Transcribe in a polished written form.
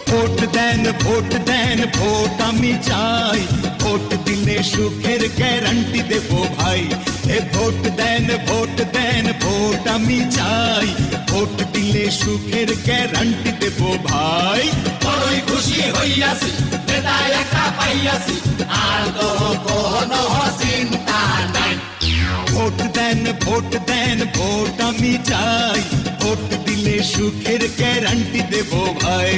Vote দেন vote দেন vote আমি চাই, vote দিলে সুখের গ্যারান্টি দেব ভাই। এ ভোট দেন ভোট দেন ভোট আমি চাই, ভোট দিলে সুখের গ্যারান্টি দেব ভাই। বড়ই খুশি হইয়াছি নেতা একটা পাইয়াছি, আর তো কোনো চিন্তা নাই। ভোট দেন ভোট দেন ভোট আমি চাই, ভোট দিলে সুখের গ্যারান্টি দেব ভাই।